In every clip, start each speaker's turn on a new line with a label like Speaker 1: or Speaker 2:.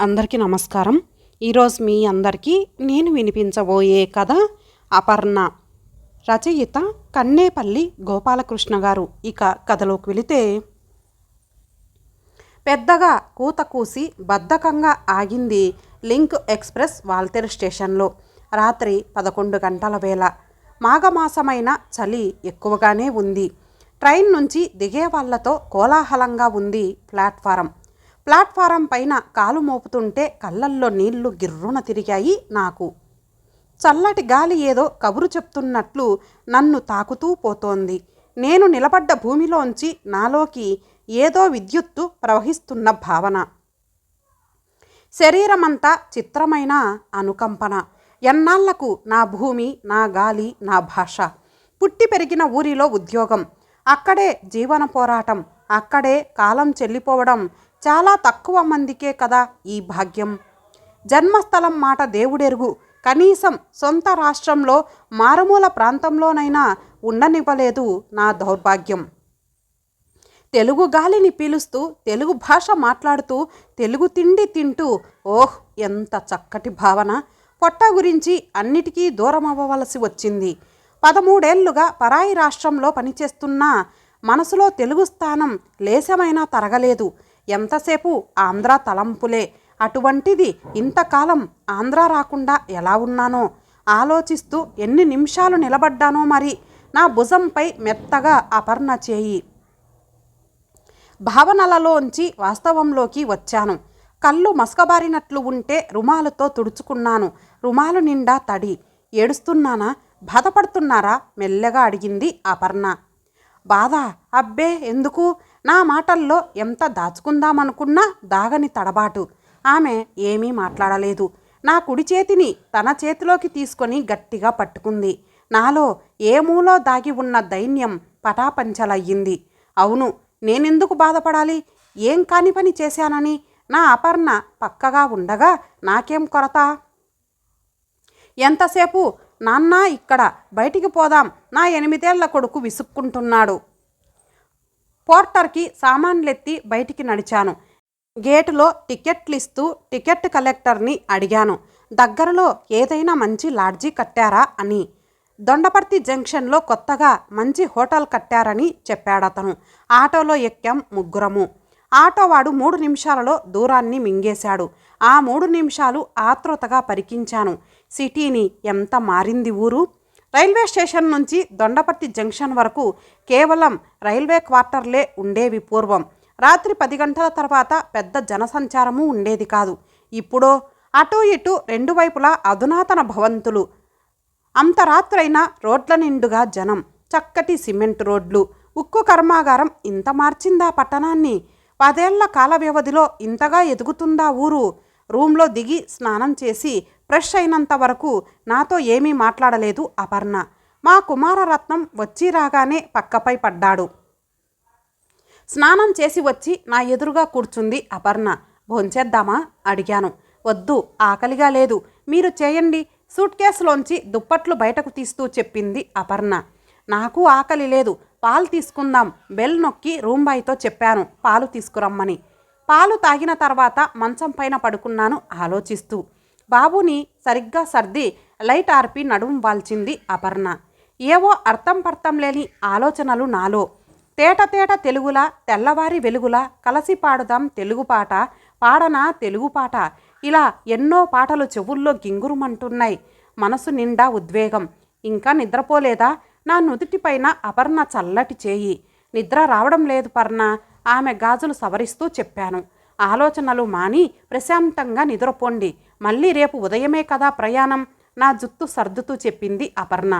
Speaker 1: అందరికీ నమస్కారం. ఈరోజు మీ అందరికీ నేను వినిపించబోయే కథ అపర్ణ. రచయిత కన్నేపల్లి గోపాలకృష్ణ గారు. ఇక కథలోకి వెళితే, పెద్దగా కూత కూసి బద్ధకంగా ఆగింది లింక్ ఎక్స్ప్రెస్ వాల్తేరు స్టేషన్లో. రాత్రి 11 గంటల వేళ. మాఘమాసమైన చలి ఎక్కువగానే ఉంది. ట్రైన్ నుంచి దిగే వాళ్లతో కోలాహలంగా ఉంది ప్లాట్ఫారం పైన కాలు మోపుతుంటే కళ్ళల్లో నీళ్లు గిర్రున తిరిగాయి నాకు. చల్లటి గాలి ఏదో కబురు చెప్తున్నట్లు నన్ను తాకుతూ పోతోంది. నేను నిలబడ్డ భూమిలోంచి నాలోకి ఏదో విద్యుత్తు ప్రవహిస్తున్న భావన. శరీరమంతా చిత్రమైన అనుకంపన. ఎన్నాళ్లకు నా భూమి, నా గాలి, నా భాష. పుట్టి పెరిగిన ఊరిలో ఉద్యోగం, అక్కడే జీవన పోరాటం, అక్కడే కాలం చెల్లిపోవడం చాలా తక్కువ మందికే కదా ఈ భాగ్యం. జన్మస్థలం మాట దేవుడెరుగు. కనీసం సొంత రాష్ట్రంలో మారుమూల ప్రాంతంలోనైనా ఉండనివ్వలేదు నా దౌర్భాగ్యం. తెలుగు గాలిని పీలుస్తూ, తెలుగు భాష మాట్లాడుతూ, తెలుగు తిండి తింటూ, ఓహ్ ఎంత చక్కటి భావన. పొట్ట గురించి అన్నిటికీ దూరం అవ్వవలసి వచ్చింది. 13 ఏళ్లుగా పరాయి రాష్ట్రంలో పనిచేస్తున్నా మనసులో తెలుగు స్థానం లేశమైనా తరగలేదు. ఎంతసేపు ఆంధ్ర తలంపులే. అటువంటిది ఇంతకాలం ఆంధ్ర రాకుండా ఎలా ఉన్నానో ఆలోచిస్తూ ఎన్ని నిమిషాలు నిలబడ్డానో మరి. నా భుజంపై మెత్తగా అపర్ణ చేయి. భావనలలోంచి వాస్తవంలోకి వచ్చాను. కళ్ళు మసకబారినట్లు ఉంటే రుమాలుతో తుడుచుకున్నాను. రుమాలు నిండా తడి. ఏడుస్తున్నానా, బాధపడుతున్నారా? మెల్లగా అడిగింది అపర్ణ. బాధ? అబ్బే ఎందుకు? నా మాటల్లో ఎంత దాచుకుందామనుకున్నా దాగని తడబాటు. ఆమె ఏమీ మాట్లాడలేదు. నా కుడి చేతిని తన చేతిలోకి తీసుకొని గట్టిగా పట్టుకుంది. నాలో ఏ మూలో దాగి ఉన్న దైన్యం పటాపంచలయ్యింది. అవును, నేనెందుకు బాధపడాలి? ఏం కాని పని చేశానని? నా అపర్ణ పక్కగా ఉండగా నాకేం కొరత? ఎంతసేపు నాన్న ఇక్కడ, బయటికి పోదాం. నా 8 ఏళ్ల కొడుకు విసుక్కుంటున్నాడు. పోర్టర్కి సామాన్లెత్తి బయటికి నడిచాను. గేటులో టికెట్లిస్తూ టికెట్ కలెక్టర్ని అడిగాను, దగ్గరలో ఏదైనా మంచి లాడ్జీ కట్టారా అని. దొండపర్తి జంక్షన్లో కొత్తగా మంచి హోటల్ కట్టారని చెప్పాడతను. ఆటోలో ఎక్కాం ముగ్గురము. ఆటోవాడు 3 నిమిషాలలో దూరాన్ని మింగేశాడు. ఆ 3 నిమిషాలు ఆతృతగా పరికించాను. సిటీని ఎంత మారింది ఊరు. రైల్వే స్టేషన్ నుంచి దొండపర్తి జంక్షన్ వరకు కేవలం రైల్వే క్వార్టర్లే ఉండేవి పూర్వం. రాత్రి 10 గంటల తర్వాత పెద్ద జనసంచారము ఉండేది కాదు. ఇప్పుడో అటు ఇటు 2 వైపులా అధునాతన భవంతులు. అంత రాత్రైనా రోడ్ల నిండుగా జనం. చక్కటి సిమెంట్ రోడ్లు. ఉక్కు కర్మాగారం ఇంత మార్చిందా పట్టణాన్ని? 10 ఏళ్ల కాల వ్యవధిలో ఇంతగా ఎదుగుతుందా ఊరు? రూమ్లో దిగి స్నానం చేసి ఫ్రెష్ అయినంత వరకు నాతో ఏమీ మాట్లాడలేదు అపర్ణ. మా కుమారరత్నం వచ్చి రాగానే పక్కపై పడ్డాడు. స్నానం చేసి వచ్చి నా ఎదురుగా కూర్చుంది అపర్ణ. భోంచేద్దామా అడిగాను. వద్దు, ఆకలిగా లేదు. మీరు చేయండి. సూట్ కేసులోంచి దుప్పట్లు బయటకు తీస్తూ చెప్పింది అపర్ణ. నాకు ఆకలి లేదు. పాలు తీసుకుందాం. బెల్ నొక్కి రూమ్ బాయ్తో చెప్పాను పాలు తీసుకురమ్మని. పాలు తాగిన తర్వాత మంచం పైన పడుకున్నాను ఆలోచిస్తూ. బాబుని సరిగ్గా సర్ది లైట్ ఆర్పి నడుం వాల్చింది అపర్ణ. ఏవో అర్థం పర్థం లేని ఆలోచనలు నాలో. తేట తెలుగులా, తెల్లవారి వెలుగులా కలసి పాడుదాం తెలుగు పాట, పాడనా తెలుగు పాట. ఇలా ఎన్నో పాటలు చెవుల్లో గింగురుమంటున్నాయి. మనసు నిండా ఉద్వేగం. ఇంకా నిద్రపోలేదా? నా నుదుటిపైన అపర్ణ చల్లటి చేయి. నిద్ర రావడం లేదు పర్ణ, ఆమె గాజులు సవరిస్తూ చెప్పాను. ఆలోచనలు మాని ప్రశాంతంగా నిద్రపోండి. మళ్ళీ రేపు ఉదయమే కదా ప్రయాణం. నా జుత్తు సర్దుతూ చెప్పింది అపర్ణ.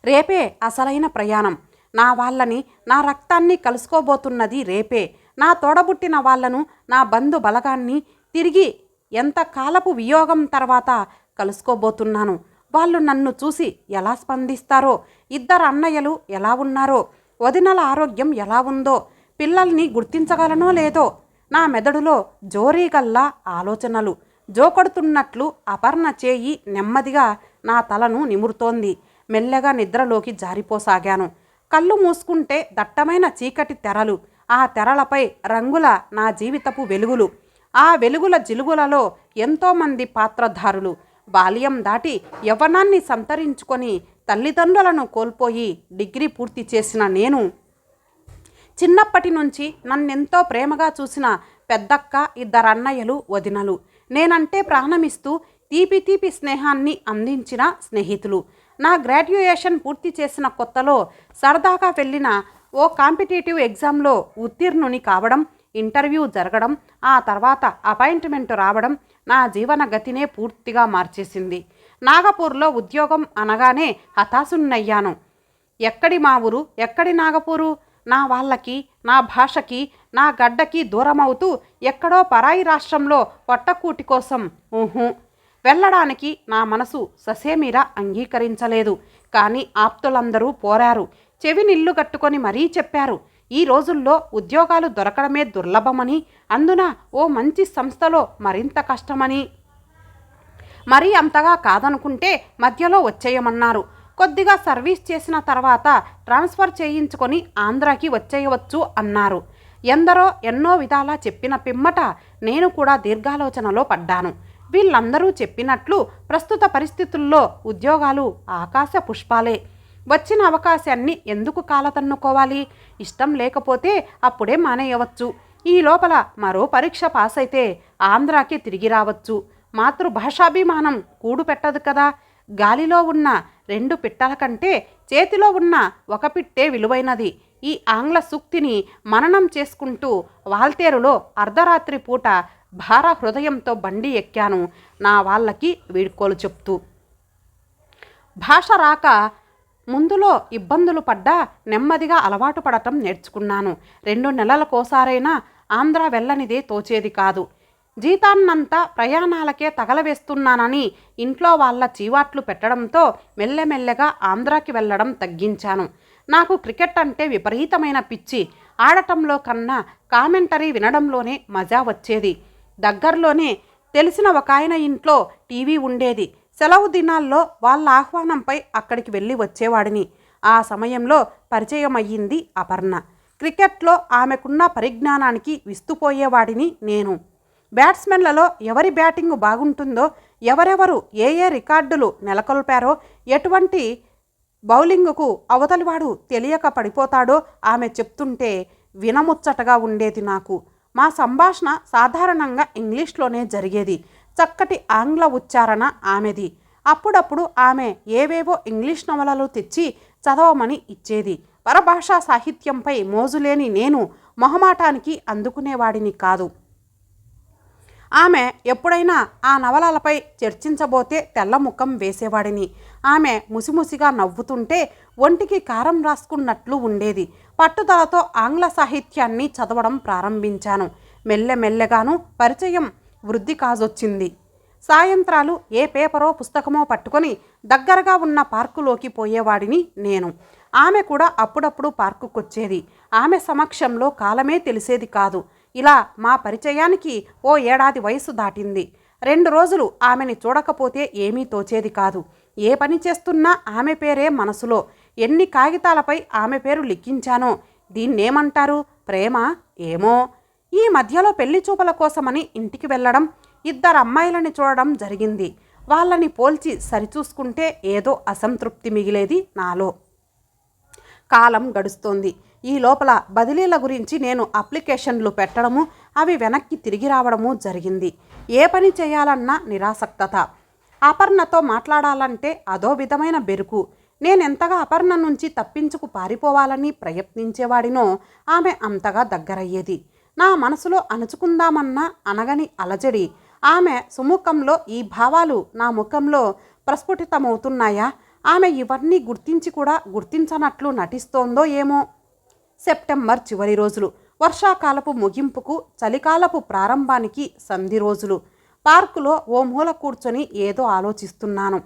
Speaker 1: రేపే అసలైన ప్రయాణం. నా వాళ్ళని, నా రక్తాన్ని కలుసుకోబోతున్నది రేపే. నా తోడబుట్టిన వాళ్లను, నా బంధు బలగాన్ని తిరిగి ఎంత కాలపు వియోగం తర్వాత కలుసుకోబోతున్నాను. వాళ్ళు నన్ను చూసి ఎలా స్పందిస్తారో, 2 అన్నయ్యలు ఎలా ఉన్నారో, వదినల ఆరోగ్యం ఎలా ఉందో, పిల్లల్ని గుర్తించగలనో లేదో. నా మెదడులో జోరీగల్లా ఆలోచనలు. జోకొడుతున్నట్లు అపర్ణ చేయి నెమ్మదిగా నా తలను నిమురుతోంది. మెల్లగా నిద్రలోకి జారిపోసాగాను. కళ్ళు మూసుకుంటే దట్టమైన చీకటి తెరలు. ఆ తెరలపై రంగుల నా జీవితపు వెలుగులు. ఆ వెలుగుల జిలుగులలో ఎంతోమంది పాత్రధారులు. బాల్యం దాటి యవ్వనాన్ని సంతరించుకొని తల్లిదండ్రులను కోల్పోయి డిగ్రీ పూర్తి చేసిన నేను, చిన్నప్పటి నుంచి నన్నెంతో ప్రేమగా చూసిన పెద్దక్క, ఇద్దరు అన్నయ్యలు, వదినలు, నేనంటే ప్రాణమిస్తూ తీపి తీపి స్నేహాన్ని అందించిన స్నేహితులు, నా గ్రాడ్యుయేషన్ పూర్తి చేసిన కొత్తలో సరదాగా వెళ్ళిన ఓ కాంపిటేటివ్ ఎగ్జామ్లో ఉత్తీర్ణుని కావడం, ఇంటర్వ్యూ జరగడం, ఆ తర్వాత అపాయింట్మెంట్ రావడం నా జీవన గతినే పూర్తిగా మార్చేసింది. నాగపూర్లో ఉద్యోగం అనగానే హతాశున్నయ్యాను. ఎక్కడి మా ఊరు, ఎక్కడి నాగపూరు, నా వాళ్ళకి, నా భాషకి, నా గడ్డకి దూరమవుతూ ఎక్కడో పరాయి రాష్ట్రంలో పొట్టకూటి కోసం వెళ్ళడానికి నా మనసు ససేమిరా అంగీకరించలేదు. కానీ ఆప్తులందరూ పోరారు, చెవినిల్లు కట్టుకొని మరీ చెప్పారు, ఈ రోజుల్లో ఉద్యోగాలు దొరకడమే దుర్లభమని, అందున ఓ మంచి సంస్థలో మరింత కష్టమని. మరీ అంతగా కాదనుకుంటే మధ్యలో వచ్చేయమన్నారు. కొద్దిగా సర్వీస్ చేసిన తర్వాత ట్రాన్స్ఫర్ చేయించుకొని ఆంధ్రాకి వచ్చేయవచ్చు అన్నారు. ఎందరో ఎన్నో విధాలా చెప్పిన పిమ్మట నేను కూడా దీర్ఘాలోచనలో పడ్డాను. వీళ్ళందరూ చెప్పినట్లు ప్రస్తుత పరిస్థితుల్లో ఉద్యోగాలు ఆకాశ పుష్పాలే. వచ్చిన అవకాశాన్ని ఎందుకు కాలతన్నుకోవాలి? ఇష్టం లేకపోతే అప్పుడే మానేయవచ్చు. ఈ లోపల మరో పరీక్ష పాస్ అయితే ఆంధ్రాకి తిరిగి రావచ్చు. మాతృభాషాభిమానం కూడు పెట్టదు కదా. గాలిలో ఉన్న 2 పిట్టల కంటే చేతిలో ఉన్న ఒక పిట్టే విలువైనది. ఈ ఆంగ్ల సూక్తిని మననం చేసుకుంటూ వాల్తేరులో అర్ధరాత్రి పూట భార హృదయంతో బండి ఎక్కాను, నా వాళ్ళకి వీడ్కోలు చెప్తూ. భాష రాక ముందులో ఇబ్బందులు పడ్డా నెమ్మదిగా అలవాటు పడటం నేర్చుకున్నాను. 2 నెలలకోసారైనా ఆంధ్ర వెళ్ళనిదే తోచేది కాదు. జీతాన్నంతా ప్రయాణాలకే తగలవేస్తున్నానని ఇంట్లో వాళ్ళ చీవాట్లు పెట్టడంతో మెల్లమెల్లగా ఆంధ్రాకి వెళ్ళడం తగ్గించాను. నాకు క్రికెట్ అంటే విపరీతమైన పిచ్చి. ఆడటంలో కన్నా కామెంటరీ వినడంలోనే మజా వచ్చేది. దగ్గరలోనే తెలిసిన ఒక ఆయన ఇంట్లో టీవీ ఉండేది. సెలవు దినాల్లో వాళ్ళ ఆహ్వానంపై అక్కడికి వెళ్ళి వచ్చేవాడిని. ఆ సమయంలో పరిచయం అయ్యింది అపర్ణ. క్రికెట్లో ఆమెకున్న పరిజ్ఞానానికి విస్తుపోయేవాడిని నేను. బ్యాట్స్మెన్లలో ఎవరి బ్యాటింగ్ బాగుంటుందో, ఎవరెవరు ఏ ఏ రికార్డులు నెలకొల్పారో, ఎటువంటి బౌలింగుకు అవతలివాడు తెలియక పడిపోతాడో ఆమె చెప్తుంటే వినముచ్చటగా ఉండేది నాకు. మా సంభాషణ సాధారణంగా ఇంగ్లీష్లోనే జరిగేది. చక్కటి ఆంగ్ల ఉచ్చారణ ఆమెది. అప్పుడప్పుడు ఆమె ఏవేవో ఇంగ్లీష్ నవలలు తెచ్చి చదవమని ఇచ్చేది. పరభాషా సాహిత్యంపై మోజులేని నేను మొహమాటానికి అందుకునేవాడిని కాదు. ఆమె ఎప్పుడైనా ఆ నవలలపై చర్చించబోతే తెల్లముఖం వేసేవాడిని. ఆమె ముసిముసిగా నవ్వుతుంటే ఒంటికి కారం రాసుకున్నట్లు ఉండేది. పట్టుదలతో ఆంగ్ల సాహిత్యాన్ని చదవడం ప్రారంభించాను. మెల్లమెల్లగాను పరిచయం వృద్ధి కాజొచ్చింది. సాయంత్రాలు ఏ పేపరో పుస్తకమో పట్టుకొని దగ్గరగా ఉన్న పార్కులోకి పోయేవాడిని నేను. ఆమె కూడా అప్పుడప్పుడు పార్కుకొచ్చేది. ఆమె సమక్షంలో కాలమే తెలిసేది కాదు. ఇలా మా పరిచయానికి ఓ ఏడాది వయసు దాటింది. 2 రోజులు ఆమెని చూడకపోతే ఏమీ తోచేది కాదు. ఏ పని చేస్తున్నా ఆమె పేరే మనసులో. ఎన్ని కాగితాలపై ఆమె పేరు లిఖించానో. దీన్నేమంటారు? ప్రేమ? ఏమో. ఈ మధ్యలో పెళ్లి చూపల కోసమని ఇంటికి వెళ్ళడం, 2 అమ్మాయిలని చూడడం జరిగింది. వాళ్ళని పోల్చి సరిచూసుకుంటే ఏదో అసంతృప్తి మిగిలేది నాలో. కాలం గడుస్తోంది. ఈ లోపల బదిలీల గురించి నేను అప్లికేషన్లు పెట్టడము, అవి వెనక్కి తిరిగి రావడము జరిగింది. ఏ పని చేయాలన్నా నిరాసక్తత. అపర్ణతో మాట్లాడాలంటే అదో విధమైన బెరుకు. నేనెంతగా అపర్ణ నుంచి తప్పించుకు పారిపోవాలని ప్రయత్నించేవాడినో ఆమె అంతగా దగ్గరయ్యేది. నా మనసులో అణుచుకుందామన్నా అనగని అలజడి. ఆమె సుముఖంలో ఈ భావాలు నా ముఖంలో ప్రస్ఫుటితమవుతున్నాయా? ఆమె ఇవన్నీ గుర్తించి కూడా గుర్తించనట్లు నటిస్తోందో ఏమో. సెప్టెంబర్ చివరి రోజులు. వర్షాకాలపు ముగింపుకు, చలికాలపు ప్రారంభానికి సంధి రోజులు. పార్కులో ఓ మూల కూర్చొని ఏదో ఆలోచిస్తున్నాను.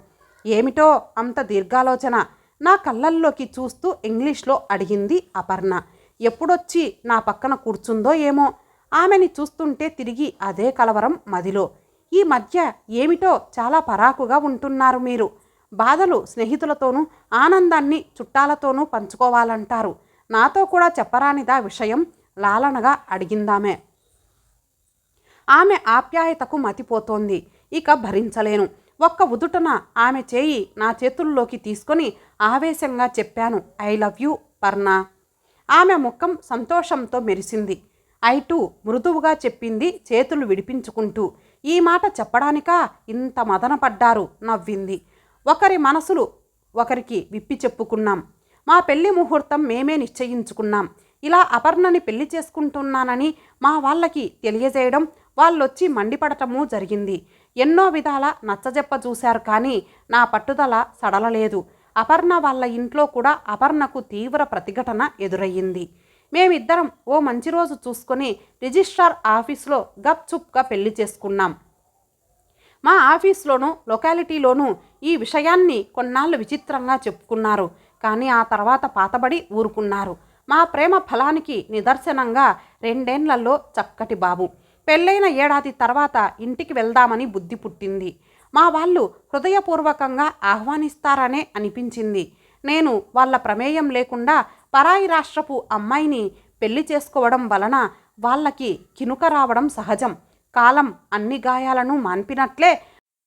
Speaker 1: ఏమిటో అంత దీర్ఘాలోచన? నా కళ్ళల్లోకి చూస్తూ ఇంగ్లీష్లో అడిగింది అపర్ణ. ఎప్పుడొచ్చి నా పక్కన కూర్చుందో ఏమో. ఆమెని చూస్తుంటే తిరిగి అదే కలవరం మదిలో. ఈ మధ్య ఏమిటో చాలా పరాకుగా ఉంటున్నారు మీరు. బాధలు స్నేహితులతోనూ, ఆనందాన్ని చుట్టాలతోనూ పంచుకోవాలంటారు. నాతో కూడా చెప్పరానిదా విషయం? లాలనగా అడిగిందామె. ఆమె ఆప్యాయతకు మతిపోతోంది. ఇక భరించలేను. ఒక్క ఉదుటన ఆమె చేయి నా చేతుల్లోకి తీసుకొని ఆవేశంగా చెప్పాను, ఐ లవ్ యూ పర్ణ. ఆమె ముఖం సంతోషంతో మెరిసింది. ఐటు మృదువుగా చెప్పింది చేతులు విడిపించుకుంటూ. ఈ మాట చెప్పడానికా ఇంత మదనపడ్డారు? నవ్వింది. ఒకరి మనసులు ఒకరికి విప్పి చెప్పుకున్నాం. మా పెళ్లి ముహూర్తం మేమే నిశ్చయించుకున్నాం. ఇలా అపర్ణని పెళ్లి చేసుకుంటున్నానని మా వాళ్ళకి తెలియజేయడం, వాళ్ళొచ్చి మండిపడటమూ జరిగింది. ఎన్నో విధాల నచ్చజెప్ప చూశారు, కానీ నా పట్టుదల సడలలేదు. అపర్ణ వాళ్ళ ఇంట్లో కూడా అపర్ణకు తీవ్ర ప్రతిఘటన ఎదురయ్యింది. మేమిద్దరం ఓ మంచి రోజు చూసుకొని రిజిస్ట్రార్ ఆఫీస్లో గప్చుప్గా పెళ్లి చేసుకున్నాం. మా ఆఫీస్లోనూ లొకాలిటీలోనూ ఈ విషయాన్ని కొన్నాళ్ళు విచిత్రంగా చెప్పుకున్నారు, కానీ ఆ తర్వాత పాతబడి ఊరుకున్నారు. మా ప్రేమ ఫలానికి నిదర్శనంగా 2 ఏళ్లలో చక్కటి బాబు. పెళ్ళైన ఏడాది తర్వాత ఇంటికి వెళ్దామని బుద్ధి పుట్టింది. మా వాళ్ళు హృదయపూర్వకంగా ఆహ్వానిస్తారనే అనిపించింది. నేను వాళ్ళ ప్రమేయం లేకుండా పరాయి రాష్ట్రపు అమ్మాయిని పెళ్లి చేసుకోవడం వలన వాళ్ళకి కినుక రావడం సహజం. కాలం అన్ని గాయాలను మాన్పినట్లే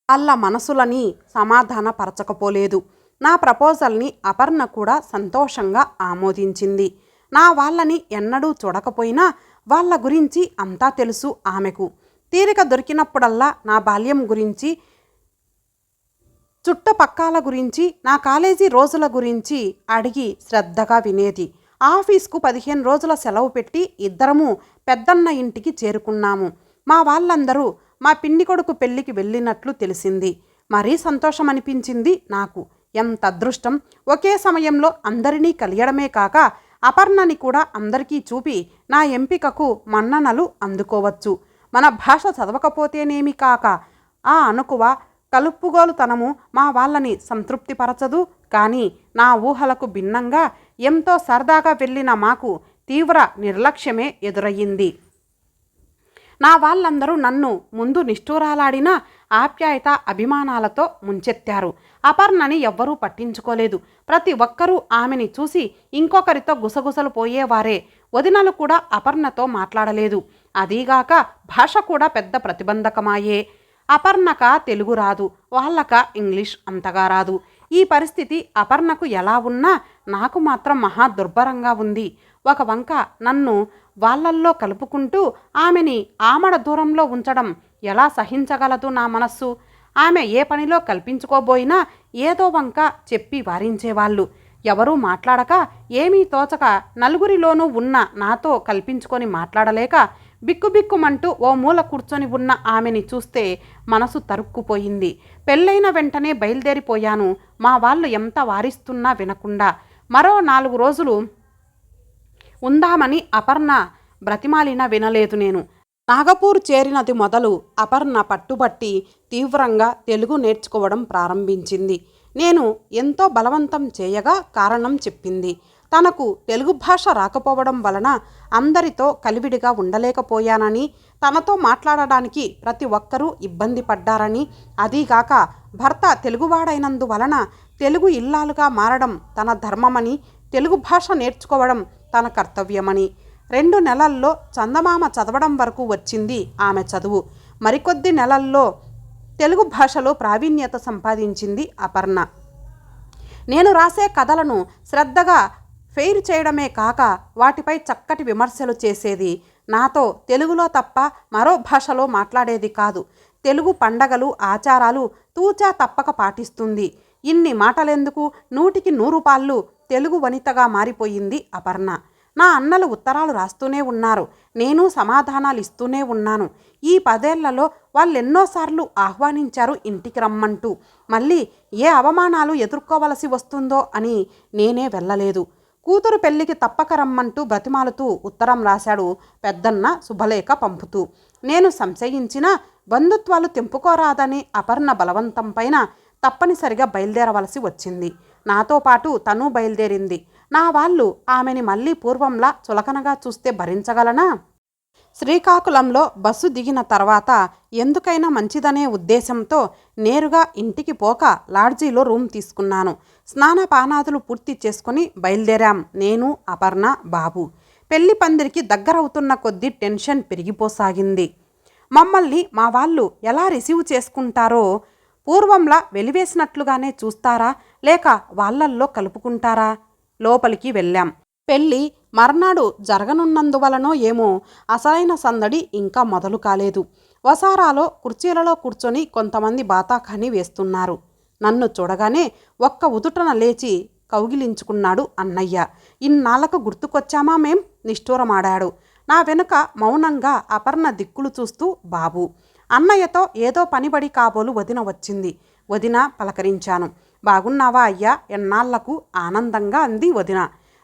Speaker 1: వాళ్ళ మనసులని సమాధానపరచకపోలేదు. నా ప్రపోజల్ని అపర్ణ కూడా సంతోషంగా ఆమోదించింది. నా వాళ్ళని ఎన్నడూ చూడకపోయినా వాళ్ళ గురించి అంతా తెలుసు ఆమెకు. తీరిక దొరికినప్పుడల్లా నా బాల్యం గురించి, చుట్టపక్కల గురించి, నా కాలేజీ రోజుల గురించి అడిగి శ్రద్ధగా వినేది. ఆఫీస్కు 15 రోజుల సెలవు పెట్టి ఇద్దరము పెద్దన్న ఇంటికి చేరుకున్నాము. మా వాళ్ళందరూ మా పిన్ని కొడుకు పెళ్లికి వెళ్ళినట్లు తెలిసింది. మరీ సంతోషం అనిపించింది నాకు. ఎంత అదృష్టం! ఒకే సమయంలో అందరినీ కలియడమే కాక అపర్ణని కూడా అందరికీ చూపి నా ఎంపికకు మన్ననలు అందుకోవచ్చు. మన భాష చదవకపోతేనేమి కాక ఆ అనుకువ కలుపుగోలుతనము మా వాళ్ళని సంతృప్తిపరచదు. కానీ నా ఊహలకు భిన్నంగా ఎంతో సరదాగా వెళ్ళిన మాకు తీవ్ర నిర్లక్ష్యమే ఎదురయ్యింది. నా వాళ్ళందరూ నన్ను ముందు నిష్ఠూరాలాడిన ఆప్యాయత అభిమానాలతో ముంచెత్తారు. అపర్ణని ఎవ్వరూ పట్టించుకోలేదు. ప్రతి ఒక్కరూ ఆమెని చూసి ఇంకొకరితో గుసగుసలు పోయేవారే. వదినలు కూడా అపర్ణతో మాట్లాడలేదు. అదీగాక భాష కూడా పెద్ద ప్రతిబంధకమాయే. అపర్ణక తెలుగు రాదు, వాళ్ళక ఇంగ్లీష్ అంతగా రాదు. ఈ పరిస్థితి అపర్ణకు ఎలా ఉన్నా నాకు మాత్రం మహా దుర్భరంగా ఉంది. ఒక వంక నన్ను వాళ్ళల్లో కలుపుకుంటూ ఆమెని ఆమడ దూరంలో ఉంచడం ఎలా సహించగలదు నా మనస్సు? ఆమె ఏ పనిలో కల్పించుకోబోయినా ఏదో వంక చెప్పి వారించేవాళ్ళు. ఎవరూ మాట్లాడక ఏమీ తోచక నలుగురిలోనూ ఉన్న నాతో కల్పించుకొని మాట్లాడలేక బిక్కుబిక్కుమంటూ ఓ మూల కూర్చొని ఉన్న ఆమెని చూస్తే మనసు తరుక్కుపోయింది. పెళ్ళైన వెంటనే బయలుదేరిపోయాను. మా వాళ్ళు ఎంత వారిస్తున్నా వినకుండా. మరో 4 రోజులు ఉందామని అపర్ణ బ్రతిమాలిన వినలేదు నేను. నాగపూర్ చేరినది మొదలు అపర్ణ పట్టుబట్టి తీవ్రంగా తెలుగు నేర్చుకోవడం ప్రారంభించింది. నేను ఎంతో బలవంతం చేయగా కారణం చెప్పింది. తనకు తెలుగు భాష రాకపోవడం వలన అందరితో కలివిడిగా ఉండలేకపోయానని, తనతో మాట్లాడడానికి ప్రతి ఒక్కరూ ఇబ్బంది పడ్డారని, అదీగాక భర్త తెలుగువాడైనందువలన తెలుగు ఇల్లాలుగా మారడం తన ధర్మమని, తెలుగు భాష నేర్చుకోవడం తన కర్తవ్యమని. 2 నెలల్లో చందమామ చదవడం వరకు వచ్చింది ఆమె చదువు. మరికొద్ది నెలల్లో తెలుగు భాషలో ప్రావీణ్యత సంపాదించింది అపర్ణ. నేను రాసే కథలను శ్రద్ధగా ఫెయిర్ చేయడమే కాక వాటిపై చక్కటి విమర్శలు చేసేది. నాతో తెలుగులో తప్ప మరో భాషలో మాట్లాడేది కాదు. తెలుగు పండగలు, ఆచారాలు తూచా తప్పక పాటిస్తుంది. ఇన్ని మాటలెందుకు, 100కి 100 పాళ్ళు తెలుగు వనితగా మారిపోయింది అపర్ణ. నా అన్నలు ఉత్తరాలు రాస్తూనే ఉన్నారు. నేను సమాధానాలు ఇస్తూనే ఉన్నాను. ఈ 10 ఏళ్లలో వాళ్ళెన్నోసార్లు ఆహ్వానించారు ఇంటికి రమ్మంటూ. మళ్ళీ ఏ అవమానాలు ఎదుర్కోవలసి వస్తుందో అని నేనే వెళ్ళలేదు. కూతురు పెళ్లికి తప్పక రమ్మంటూ బ్రతిమాలుతూ ఉత్తరం రాశాడు పెద్దన్న శుభలేఖ పంపుతూ. నేను సంశయించిన బంధుత్వాలు తెంపుకోరాదని అపర్ణ బలవంతం పైన తప్పనిసరిగా బయలుదేరవలసి వచ్చింది. నాతో పాటు తను బయలుదేరింది. నా వాళ్ళు ఆమెని మళ్ళీ పూర్వంలా చులకనగా చూస్తే భరించగలనా? శ్రీకాకుళంలో బస్సు దిగిన తర్వాత ఎందుకైనా మంచిదనే ఉద్దేశంతో నేరుగా ఇంటికి పోక లాడ్జీలో రూమ్ తీసుకున్నాను. స్నానపానాదులు పూర్తి చేసుకుని బయలుదేరాం నేను, అపర్ణ, బాబు. పెళ్లి పందిరికి దగ్గరవుతున్న కొద్దీ టెన్షన్ పెరిగిపోసాగింది. మమ్మల్ని మా వాళ్ళు ఎలా రిసీవ్ చేసుకుంటారో పూర్వంలా వెలివేసినట్లుగానే చూస్తారా, లేక వాళ్ళల్లో కలుపుకుంటారా? లోపలికి వెళ్ళాం. పెళ్ళి మర్నాడు జరగనున్నందువలనో ఏమో అసలైన సందడి ఇంకా మొదలు కాలేదు. వసారాలో కుర్చీలలో కూర్చొని కొంతమంది బాతాఖానీ వేస్తున్నారు. నన్ను చూడగానే ఒక్క ఉదుటన లేచి కౌగిలించుకున్నాడు అన్నయ్య. ఇన్నాళ్లకు గుర్తుకొచ్చామా మేం? నిష్ఠూరమాడాడు. నా వెనుక మౌనంగా అపర్ణ దిక్కులు చూస్తూ బాబు. అన్నయ్యతో ఏదో పనిబడి కాబోలు వదిన వచ్చింది. వదిన పలకరించాను. బాగున్నావా అయ్యా? ఎన్నాళ్లకు? ఆనందంగా అంది వదిన.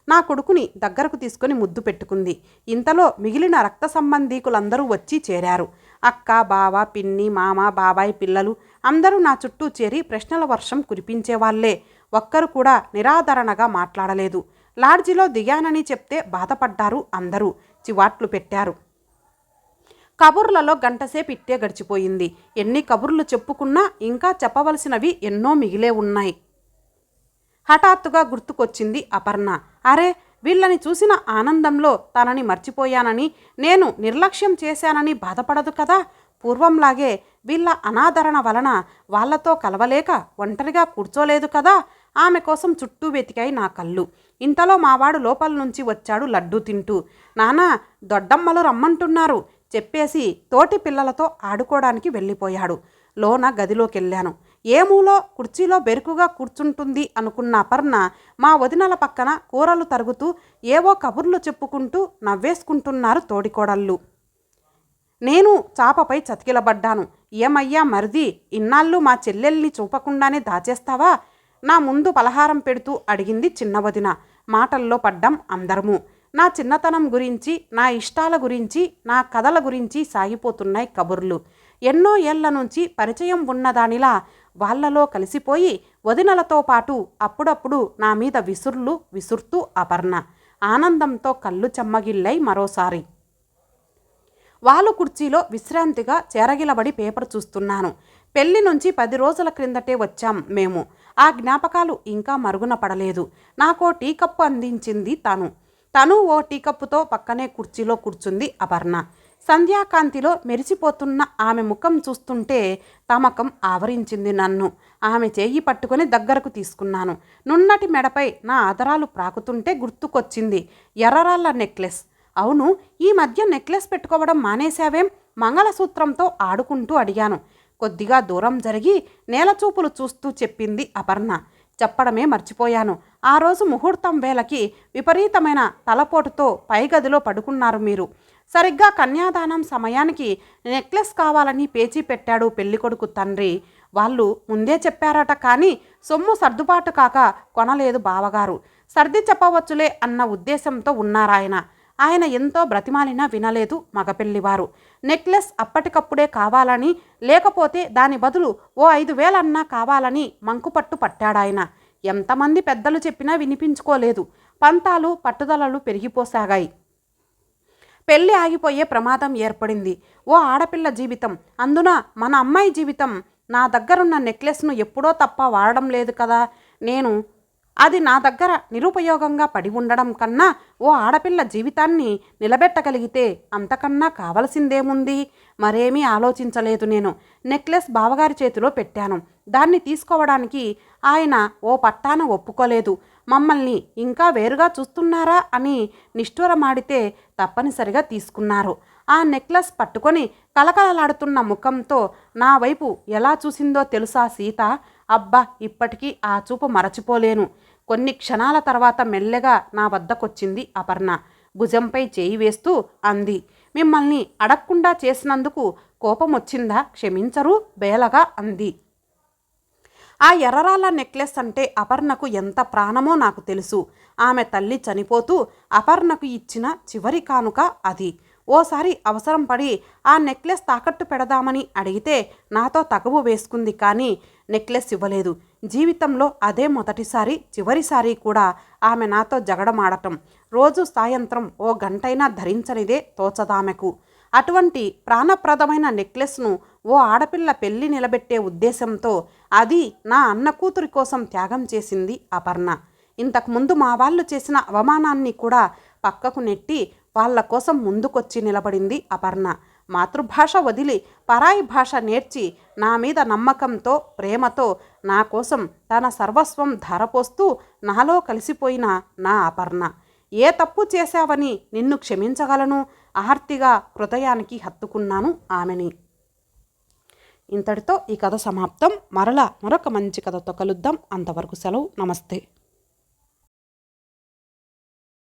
Speaker 1: నా కొడుకుని దగ్గరకు తీసుకుని ముద్దు పెట్టుకుంది. ఇంతలో మిగిలిన రక్త సంబంధీకులందరూ వచ్చి చేరారు. అక్క, బావ, పిన్ని, మామ, బాబాయ్ పిల్లలు అందరూ నా చుట్టూ చేరి ప్రశ్నల వర్షం కురిపించేవాళ్లే. ఒక్కరు కూడా నిరాదరణగా మాట్లాడలేదు. లాడ్జిలో దిగానని చెప్తే బాధపడ్డారు అందరూ. చివాట్లు పెట్టారు. కబుర్లలో గంటసేపు ఇట్టే గడిచిపోయింది. ఎన్ని కబుర్లు చెప్పుకున్నా ఇంకా చెప్పవలసినవి ఎన్నో మిగిలే ఉన్నాయి. హఠాత్తుగా గుర్తుకొచ్చింది అపర్ణ. అరే, వీళ్ళని చూసిన ఆనందంలో తనని మర్చిపోయానని, నేను నిర్లక్ష్యం చేశానని బాధపడదు కదా. పూర్వంలాగే వీళ్ళ అనాదరణ వలన వాళ్లతో కలవలేక ఒంటరిగా కూర్చోలేదు కదా. ఆమె కోసం చుట్టూ వెతికాయి నా కళ్ళు. ఇంతలో మావాడు లోపల నుంచి వచ్చాడు లడ్డూ తింటూ. నానా, దొడ్డమ్మలు రమ్మంటున్నారు చెప్పేసి తోటి పిల్లలతో ఆడుకోవడానికి వెళ్ళిపోయాడు. లోన గదిలోకెళ్ళాను. ఏమూలో కుర్చీలో బెరుకుగా కూర్చుంటుంది అనుకున్న అపర్ణ మా వదినల పక్కన కూరలు తరుగుతూ ఏవో కబుర్లు చెప్పుకుంటూ నవ్వేసుకుంటున్నారు తోడికోడళ్ళు. నేను చాపపై చతికిలబడ్డాను. ఏమయ్యా మరిది, ఇన్నాళ్ళు మా చెల్లెల్ని చూపకుండానే దాచేస్తావా? నా ముందు పలహారం పెడుతూ అడిగింది చిన్న వదిన. మాటల్లో పడ్డాం అందరము. నా చిన్నతనం గురించి, నా ఇష్టాల గురించి, నా కథల గురించి సాగిపోతున్నాయి కబుర్లు. ఎన్నో ఏళ్ల నుంచి పరిచయం ఉన్నదానిలా వాళ్లలో కలిసిపోయి వదినలతో పాటు అప్పుడప్పుడు నా మీద విసుర్లు విసురుతూ అపర్ణ. ఆనందంతో కళ్ళు చెమ్మగిల్లై మరోసారి వాలు కుర్చీలో విశ్రాంతిగా చేరగిలబడి పేపర్ చూస్తున్నాను. పెళ్లి నుంచి 10 రోజుల క్రిందటే వచ్చాం మేము. ఆ జ్ఞాపకాలు ఇంకా మరుగున పడలేదు. నాకో టీ కప్పు అందించింది తను ఓ టీ కప్పుతో పక్కనే కుర్చీలో కూర్చుంది అపర్ణ. సంధ్యాకాంతిలో మెరిసిపోతున్న ఆమె ముఖం చూస్తుంటే తమకం ఆవరించింది నన్ను. ఆమె చేయి పట్టుకొని దగ్గరకు తీసుకున్నాను. నున్నటి మెడపై నా ఆదరాలు ప్రాకుతుంటే గుర్తుకొచ్చింది ఎర్రరాళ్ళ నెక్లెస్. అవును, ఈ మధ్య నెక్లెస్ పెట్టుకోవడం మానేశావేం? మంగళసూత్రంతో ఆడుకుంటూ అడిగాను. కొద్దిగా దూరం జరిగి నేలచూపులు చూస్తూ చెప్పింది అపర్ణ. చెప్పడమే మర్చిపోయాను. ఆ రోజు ముహూర్తం వేళకి విపరీతమైన తలపోటుతో పైగదిలో పడుకున్నారు మీరు. సరిగ్గా కన్యాదానం సమయానికి నెక్లెస్ కావాలని పేచీ పెట్టాడు పెళ్ళికొడుకు తండ్రి. వాళ్ళు ముందే చెప్పారట, కానీ సొమ్ము సర్దుబాటు కాక కొనలేదు బావగారు. సర్ది చెప్పవచ్చులే అన్న ఉద్దేశంతో ఉన్నారాయన. ఆయన ఎంతో బ్రతిమాలినా వినలేదు మగపెళ్లివారు. నెక్లెస్ అప్పటికప్పుడే కావాలని, లేకపోతే దాని బదులు ఓ 5,000 అన్నా కావాలని మంకుపట్టు పట్టాడాయన. ఎంతమంది పెద్దలు చెప్పినా వినిపించుకోలేదు. పంతాలు పట్టుదలలు పెరిగిపోసాగాయి. పెళ్ళి ఆగిపోయే ప్రమాదం ఏర్పడింది. ఓ ఆడపిల్ల జీవితం, అందున మన అమ్మాయి జీవితం. నా దగ్గరున్న నెక్లెస్ను ఎప్పుడో తప్ప వాడడం లేదు కదా నేను. అది నా దగ్గర నిరుపయోగంగా పడి ఉండడం కన్నా ఓ ఆడపిల్ల జీవితాన్ని నిలబెట్టగలిగితే అంతకన్నా కావలసిందేముంది? మరేమీ ఆలోచించలేదు నేను. నెక్లెస్ బావగారి చేతిలో పెట్టాను. దాన్ని తీసుకోవడానికి ఆయన ఓ పట్టాన ఒప్పుకోలేదు. మమ్మల్ని ఇంకా వేరుగా చూస్తున్నారా అని నిష్ఠూరమాడితే తప్పనిసరిగా తీసుకున్నారు. ఆ నెక్లెస్ పట్టుకొని కలకలలాడుతున్న ముఖంతో నా వైపు ఎలా చూసిందో తెలుసా సీత? అబ్బా, ఇప్పటికీ ఆ చూపు మరచిపోలేను. కొన్ని క్షణాల తర్వాత మెల్లగా నా వద్దకొచ్చింది అపర్ణ. భుజంపై చేయి వేస్తూ అంది, మిమ్మల్ని అడగకుండా చేసినందుకు కోపం వచ్చిందా? క్షమించరు బేలగా అంది. ఆ ఎర్రరాళ్ళ నెక్లెస్ అంటే అపర్ణకు ఎంత ప్రాణమో నాకు తెలుసు. ఆమె తల్లి చనిపోతూ అపర్ణకు ఇచ్చిన చివరి కానుక అది. ఓసారి అవసరం పడి ఆ నెక్లెస్ తాకట్టు పెడదామని అడిగితే నాతో తగవు వేసుకుంది, కానీ నెక్లెస్ ఇవ్వలేదు. జీవితంలో అదే మొదటిసారి, చివరిసారి కూడా ఆమె నాతో జగడమాడటం. రోజు సాయంత్రం ఓ గంటైనా ధరించనిదే తోచదామెకు. అటువంటి ప్రాణప్రదమైన నెక్లెస్ను ఓ ఆడపిల్ల పెళ్లి నిలబెట్టే ఉద్దేశంతో అది నా అన్న కూతురి కోసం త్యాగం చేసింది అపర్ణ. ఇంతకుముందు మా వాళ్ళు చేసిన అవమానాన్ని కూడా పక్కకు నెట్టి వాళ్ళ కోసం ముందుకొచ్చి నిలబడింది అపర్ణ. మాతృభాష వదిలి పరాయి భాష నేర్చి నా మీద నమ్మకంతో ప్రేమతో నా కోసం తన సర్వస్వం ధారపోస్తూ నాలో కలిసిపోయిన నా అపర్ణ. ఏ తప్పు చేశావని నిన్ను క్షమించగలను? ఆర్తిగా హృదయానికి హత్తుకున్నాను ఆమెని. ఇంతటితో ఈ కథ సమాప్తం. మరలా మరొక మంచి కథతో కలుద్దాం. అంతవరకు సెలవు. నమస్తే.